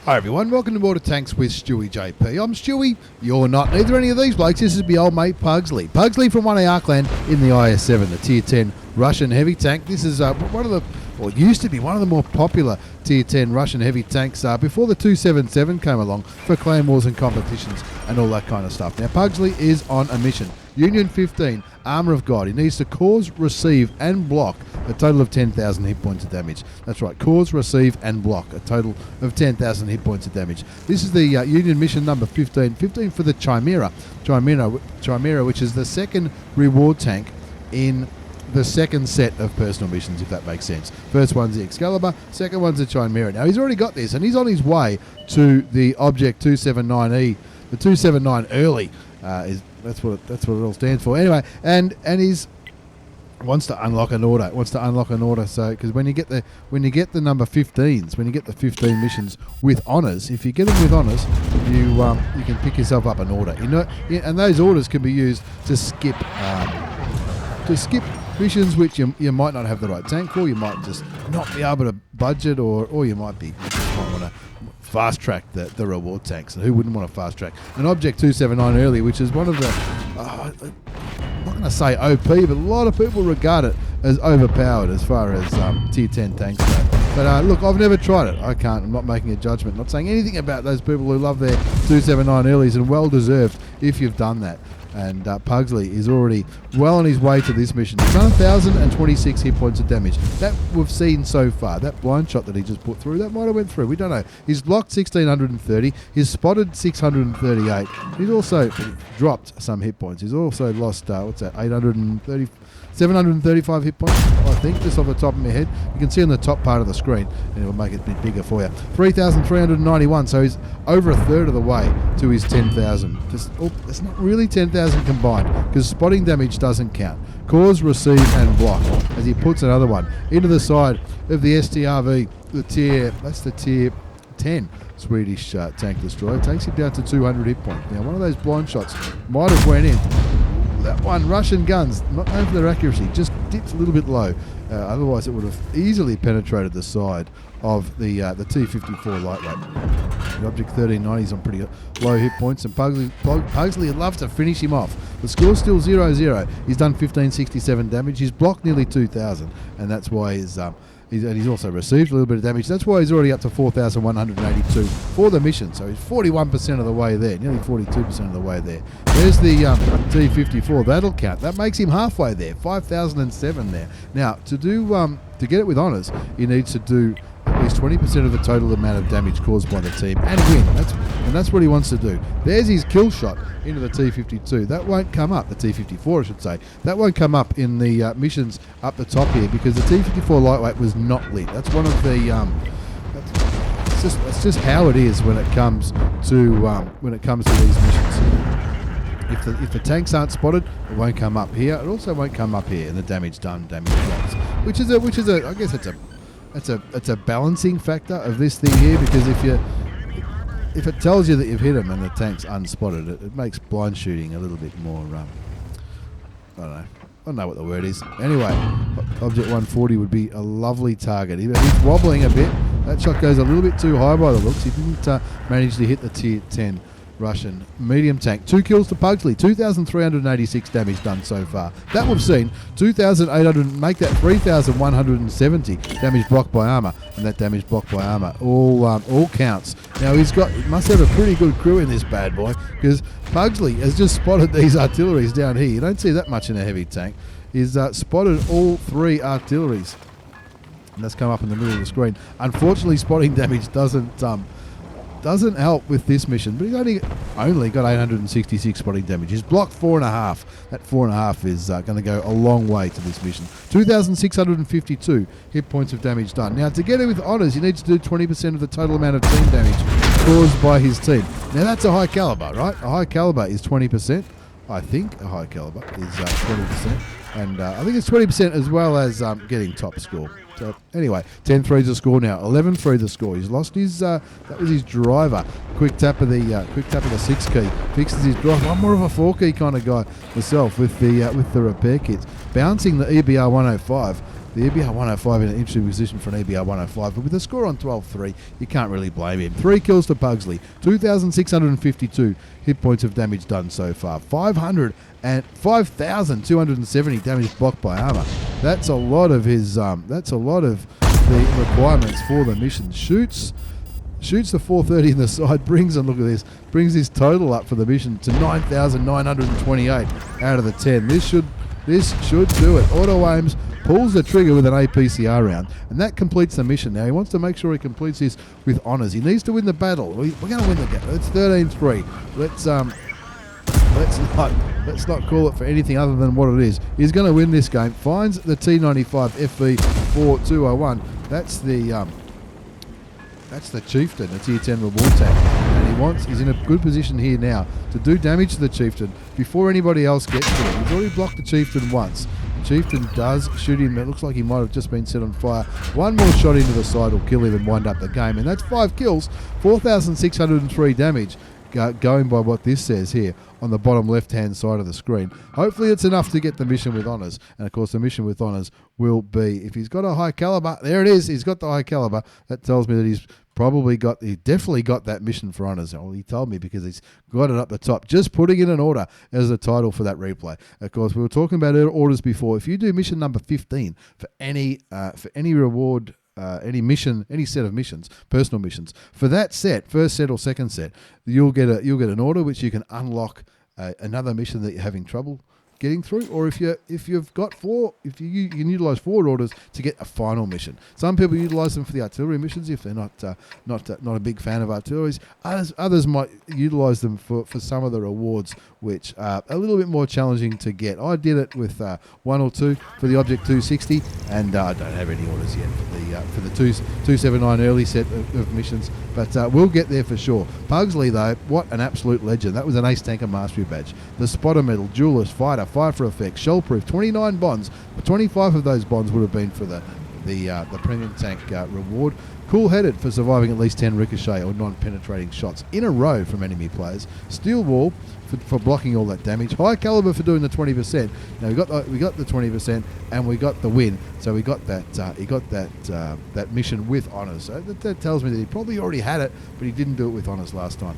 Hi everyone, welcome to More to Tanks with stewiejp. I'm Stewie, you're not. Neither any of these blokes. This is my old mate Puggsley. Puggsley from 1A Arkland in the IS7, the Tier 10 Russian heavy tank. This is one of the, or it used to be one of the more popular Tier 10 Russian heavy tanks before the 277 came along for clan wars and competitions and all that kind of stuff. Now Puggsley is on a mission. Union 15, Armour of God. He needs to cause, receive and block a total of 10,000 hit points of damage. That's right, cause, receive and block a total of 10,000 hit points of damage. This is the Union mission number 15. 15 for the Chimera, which is the second reward tank in the second set of personal missions, if that makes sense. First one's the Excalibur, second one's the Chimera. Now he's already got this and he's on his way to the Object 279E, the 279 early. That's what it all stands for. Anyway, and he's wants to unlock an order. So because when you get the number 15s, when you get the 15 missions with honours, if you get them with honours, you can pick yourself up an order. And those orders can be used to skip missions which you might not have the right tank for. You might just not be able to budget, or you might want to fast track the reward tanks. And who wouldn't want to fast track an Object 279 early, which is one of the I'm not going to say OP, but a lot of people regard it as overpowered as far as Tier 10 tanks go. But look, I've never tried it. I can't. I'm not making a judgment. Not saying anything about those people who love their 279 earlies, and well deserved if you've done that. And Puggsley is already well on his way to this mission. He's done 1,026 hit points of damage. That we've seen so far. That blind shot that he just put through, that might have went through. We don't know. He's blocked 1,630. He's spotted 638. He's also dropped some hit points. He's also lost, 735 hit points, I think, just off the top of my head. You can see on the top part of the screen, and it'll make it a bit bigger for you. 3,391, so he's over a third of the way to his 10,000. It's not really 10,000 combined, because spotting damage doesn't count. Cause, receive, and block, as he puts another one into the side of the STRV, that's the Tier 10 Swedish tank destroyer. Takes him down to 200 hit points. Now, one of those blind shots might have went in. That one, Russian guns, not known for their accuracy, just dips a little bit low. Otherwise, it would have easily penetrated the side of the T-54 lightweight. The Object 1390 is on pretty low hit points, and Puggsley would love to finish him off. The score's still 0-0. He's done 1,567 damage. He's blocked nearly 2,000, and that's why he's also received a little bit of damage. That's why he's already up to 4,182 for the mission. So he's 41% of the way there, nearly 42% of the way there. There's the T-54. That'll count. That makes him halfway there, 5,007 there. Now, to get it with honours, he needs to do at least 20% of the total amount of damage caused by the team and win. That's what he wants to do. There's his kill shot into the T-52. That won't come up, the T-54 I should say. That won't come up in the missions up the top here, because the T-54 lightweight was not lit. That's one of the it's just how it is when it comes to these missions. If the tanks aren't spotted, it won't come up here. It also won't come up here in the damage done, damage drops, which is I guess it's a balancing factor of this thing here, because if it tells you that you've hit them and the tank's unspotted, it makes blind shooting a little bit more, I don't know what the word is. Anyway, Object 140 would be a lovely target. He's wobbling a bit. That shot goes a little bit too high by the looks. He didn't manage to hit the Tier 10 Russian medium tank. 2 kills to Puggsley, 2,386 damage done so far. That we've seen, 2,800, make that 3,170 damage blocked by armour, and that damage blocked by armour all counts. Now he must have a pretty good crew in this bad boy, because Puggsley has just spotted these artilleries down here. You don't see that much in a heavy tank. He's spotted all 3 artilleries, and that's come up in the middle of the screen. Unfortunately, spotting damage doesn't help with this mission, but he's only got 866 spotting damage. He's blocked 4.5. That 4.5 is going to go a long way to this mission. 2,652 hit points of damage done. Now, to get it with honours, he needs to do 20% of the total amount of team damage caused by his team. Now, that's a high caliber, right? A high caliber is 20%. I think a high caliber is 20%. And I think it's 20% as well as getting top score. So anyway, 10-3 the score now. 11-3 the score. He's lost his. That was his driver. Quick tap of the 6 key. Fixes his drive. I'm more of a 4 key kind of guy myself with the repair kits. Bouncing the EBR 105 The EBR 105 in an interesting position for an EBR 105, but with a score on 12-3, you can't really blame him. 3 kills to Puggsley, 2,652 hit points of damage done so far, 5,270 damage blocked by armor. That's a lot of his. That's a lot of the requirements for the mission. Shoots the 430 in the side, brings his total up for the mission to 9,928 out of the 10. This should do it. Auto aims, pulls the trigger with an APCR round, and that completes the mission. Now he wants to make sure he completes this with honours. He needs to win the battle. We're going to win the game. It's 13-3. Let's not call it for anything other than what it is. He's going to win this game. Finds the T95 FV4201. That's the Chieftain, the Tier 10 reward tank. And he's in a good position here now to do damage to the Chieftain before anybody else gets to him. He's already blocked the Chieftain once. The Chieftain does shoot him. It looks like he might have just been set on fire. One more shot into the side will kill him and wind up the game. And that's 5 kills, 4,603 damage. Going by what this says here on the bottom left-hand side of the screen. Hopefully it's enough to get the mission with honours. And, of course, the mission with honours will be, if he's got a high caliber, there it is, he's got the high caliber. That tells me that he definitely got that mission for honours. Well, he told me because he's got it up the top. Just putting in an order as the title for that replay. Of course, we were talking about orders before. If you do mission number 15 for any reward, any mission, any set of missions, personal missions, for that set, first set or second set, you'll get an order which you can unlock another mission that you're having trouble getting through, or if you can utilize 4 orders to get a final mission. Some people utilize them for the artillery missions if they're not a big fan of artilleries. Others might utilize them for some of the rewards, which are a little bit more challenging to get. I did it with 1 or 2 for the Object 260, and I don't have any orders yet for the 279 early set of missions, but we'll get there for sure. Puggsley, though, what an absolute legend. That was an Ace Tanker Mastery Badge. The Spotter Medal, Duelist, Fighter, Fire for Effect, Shellproof, 29 bonds. 25 of those bonds would have been for the Premium Tank reward. Cool-headed for surviving at least 10 ricochet or non-penetrating shots in a row from enemy players. Steel Wall for blocking all that damage. High Caliber for doing the 20%. Now we got the 20% and we got the win. So we got that that mission with honours. So that tells me that he probably already had it, but he didn't do it with honours last time.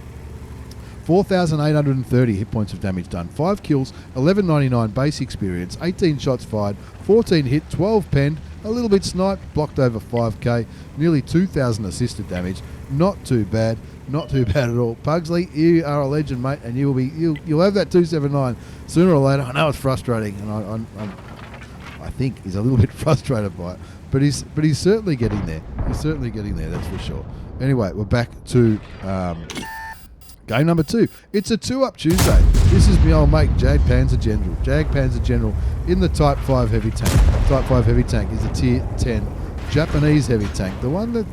4,830 hit points of damage done, 5 kills, 1199 base experience, 18 shots fired, 14 hit, 12 penned, a little bit sniped, blocked over 5k, nearly 2,000 assisted damage. Not too bad at all. Puggsley, you are a legend, mate, and you'll have that 279 sooner or later. I know it's frustrating, and I think he's a little bit frustrated by it, but he's certainly getting there. He's certainly getting there, that's for sure. Anyway, we're back to game number 2. It's a 2-up Tuesday. This is my old mate Jadgpanzer General. Jadgpanzer General in the Type 5 heavy tank. Type 5 heavy tank is a Tier 10 Japanese heavy tank. The one that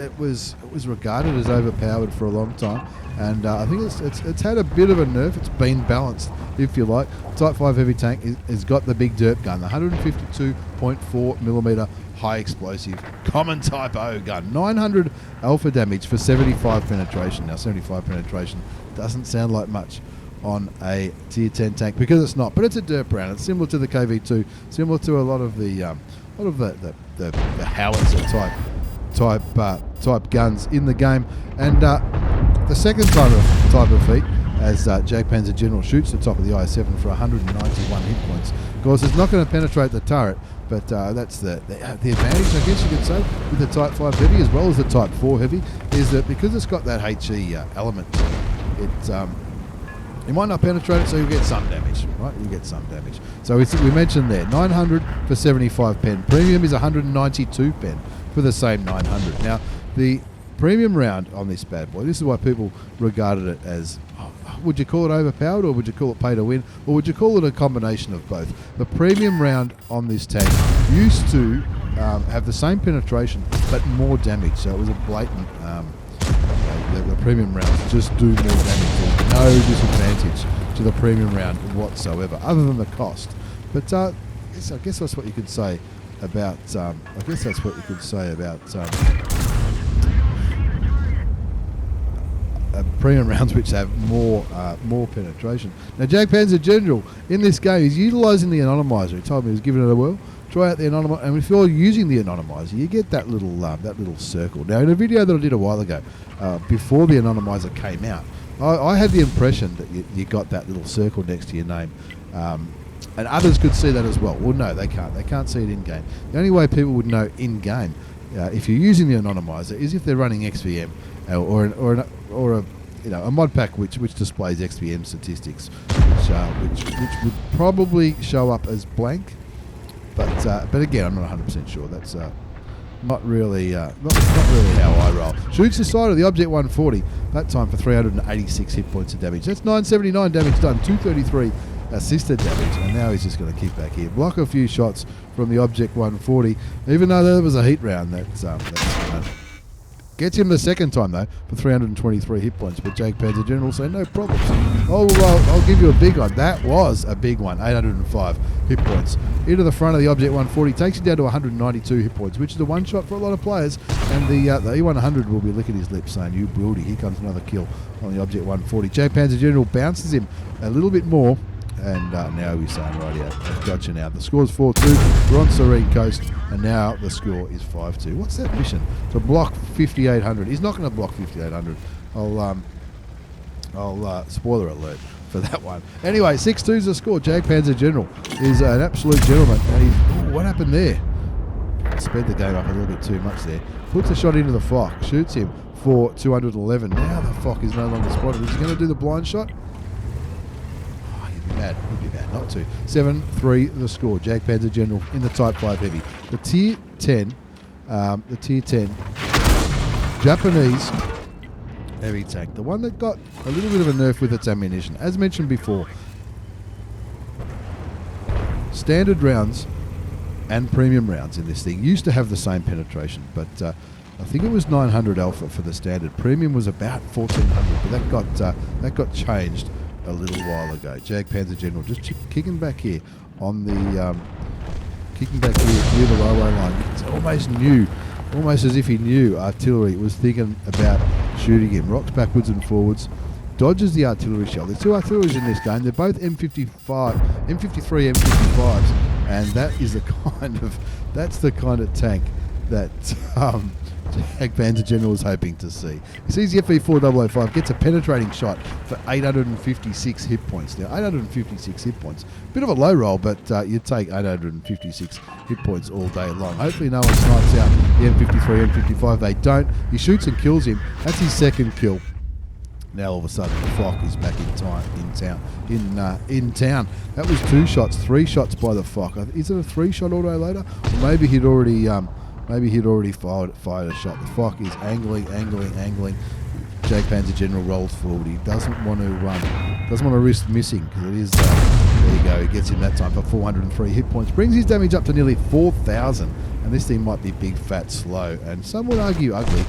it was regarded as overpowered for a long time, and I think it's had a bit of a nerf. It's been balanced, if you like. Type 5 heavy tank has got the big dirt gun, the 152.4mm high explosive common Type O gun, 900 alpha damage for 75 penetration. Now 75 penetration doesn't sound like much on a Tier 10 tank because it's not, but it's a derp round. It's similar to the KV2, similar to a lot of the howitzer type guns in the game. And the second type of feat, as Jadgpanzer General shoots the top of the IS7 for 191 hit points. Of course, it's not going to penetrate the turret, but that's the advantage, I guess you could say, with the Type 5 Heavy as well as the Type 4 Heavy, is that because it's got that HE element to it, you might not penetrate it, so you'll get some damage, right? You'll get some damage. So we mentioned there, 900 for 75 pen. Premium is 192 pen for the same 900. Now, the premium round on this bad boy, this is why people regarded it as, would you call it overpowered, or would you call it pay to win, or would you call it a combination of both? The premium round on this tank used to have the same penetration but more damage, so it was a blatant the premium rounds just do more damage. There's no disadvantage to the premium round whatsoever, other than the cost. But I guess that's what you could say about premium rounds which have more penetration. Now, Jadgpanzer General in this game is utilising the anonymizer. He told me he was giving it a whirl, try out the anonymizer. And if you're using the anonymizer, you get that little circle. Now, in a video that I did a while ago, before the anonymizer came out, I had the impression that you got that little circle next to your name. And others could see that as well. Well, no, they can't. They can't see it in-game. The only way people would know in-game, if you're using the anonymizer, is if they're running XVM or a mod pack which displays XVM statistics, which would probably show up as blank. But again, I'm not 100% sure. That's not really how I roll. Shoots the side of the Object 140. That time for 386 hit points of damage. That's 979 damage done. 233 assisted damage, and now he's just going to kick back here. Block a few shots from the Object 140, even though there was a heat round that's gets him the second time though for 323 hit points. But Jadgpanzer General say no problems. I'll give you a big one. That was a big one. 805 hit points into the front of the Object 140, takes you down to 192 hit points, which is a one shot for a lot of players. And the E100 will be licking his lips saying, "You buildy." Here comes another kill on the Object 140. Jadgpanzer General bounces him a little bit more. And now he's saying, right, yeah, I've got you now. The score's 4-2. We're on Serene Coast, and now the score is 5-2. What's that mission? To block 5800. He's not going to block 5800. I'll spoiler alert for that one. Anyway, 6-2's the score. Jadgpanzer General is an absolute gentleman. And what happened there? Sped the game up a little bit too much there. Puts a shot into the Fock. Shoots him for 211. Now the Fock is no longer spotted. Is he going to do the blind shot? Would be bad not to. 7-3 the score. Jadgpanzer General in the Type 5 Heavy. The Tier 10 Japanese heavy tank. The one that got a little bit of a nerf with its ammunition. As mentioned before, standard rounds and premium rounds in this thing used to have the same penetration, but I think it was 900 alpha for the standard. Premium was about 1400, but that got changed a little while ago. Jadgpanzer General just kicking back here on the near the railway line. It's almost as if he knew artillery was thinking about shooting him. Rocks backwards and forwards, dodges the artillery shell. There's two artilleries in this game. They're both M53, M55s, and that's the kind of tank that Jadgpanzer General is hoping to see. He sees the FV4005, gets a penetrating shot for 856 hit points. Now, 856 hit points. Bit of a low roll, but you'd take 856 hit points all day long. Hopefully no one snipes out the M53, M55. They don't. He shoots and kills him. That's his second kill. Now all of a sudden the Fock is back in town. That was 2 shots, 3 shots by the Fock. Is it a 3-shot auto loader? Or maybe he'd already fired a shot. The Fock is angling. Jadgpanzer General rolls forward. He doesn't want to risk missing, because it is. There you go. He gets him that time for 403 hit points. Brings his damage up to nearly 4,000. And this thing might be big, fat, slow, and some would argue ugly.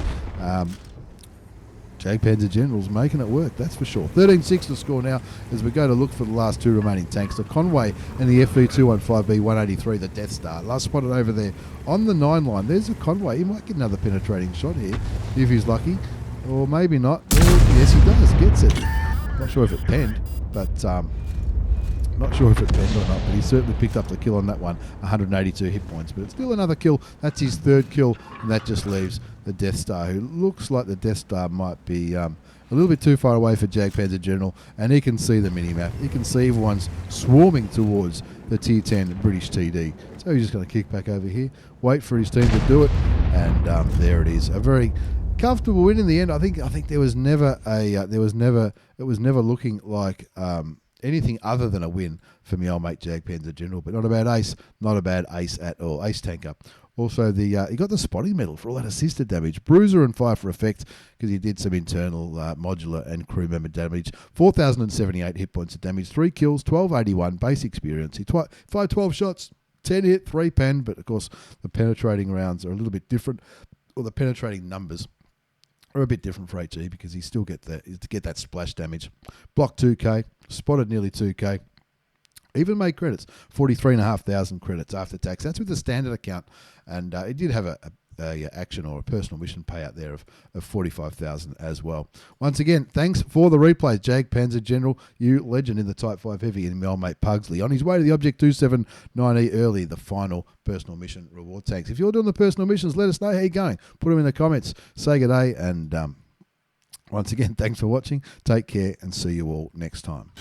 Jadgpanzer General's making it work, that's for sure. 13-6 the score now as we go to look for the last 2 remaining tanks. The Conway and the FV215B 183, the Death Star. Last spotted over there on the 9 line. There's a Conway. He might get another penetrating shot here if he's lucky. Or maybe not. Yes, he does. Gets it. Not sure if it penned, but not sure if it penned or not, but he certainly picked up the kill on that one. 182 hit points, but it's still another kill. That's his 3rd kill, and that just leaves the Death Star, who looks like the Death Star might be a little bit too far away for Jadgpanzer General, and he can see the mini-map. He can see everyone's swarming towards the Tier 10 British TD. So he's just going to kick back over here, wait for his team to do it, and there it is. A very comfortable win in the end. I think it was never looking like anything other than a win for me old mate Jadgpanzer General, but not a bad ace at all. Ace tanker. Also, he got the spotting medal for all that assisted damage. Bruiser and fire for effect, because he did some internal modular and crew member damage. 4,078 hit points of damage, 3 kills, 1281 base experience. He fired 12 shots, 10 hit, 3 pen, but of course the penetrating rounds are a little bit different, or the penetrating numbers are a bit different for HE, because he still get that splash damage. Block 2k, spotted nearly 2k. Even made credits, 43,500 credits after tax. That's with the standard account, and it did have action or a personal mission payout there of 45,000 as well. Once again, thanks for the replays, Jadgpanzer General, you legend in the Type 5 Heavy, and my old mate Puggsley on his way to the Object 279E early, the final personal mission reward tags. If you're doing the personal missions, let us know how you're going. Put them in the comments. Say good day, and once again, thanks for watching. Take care, and see you all next time.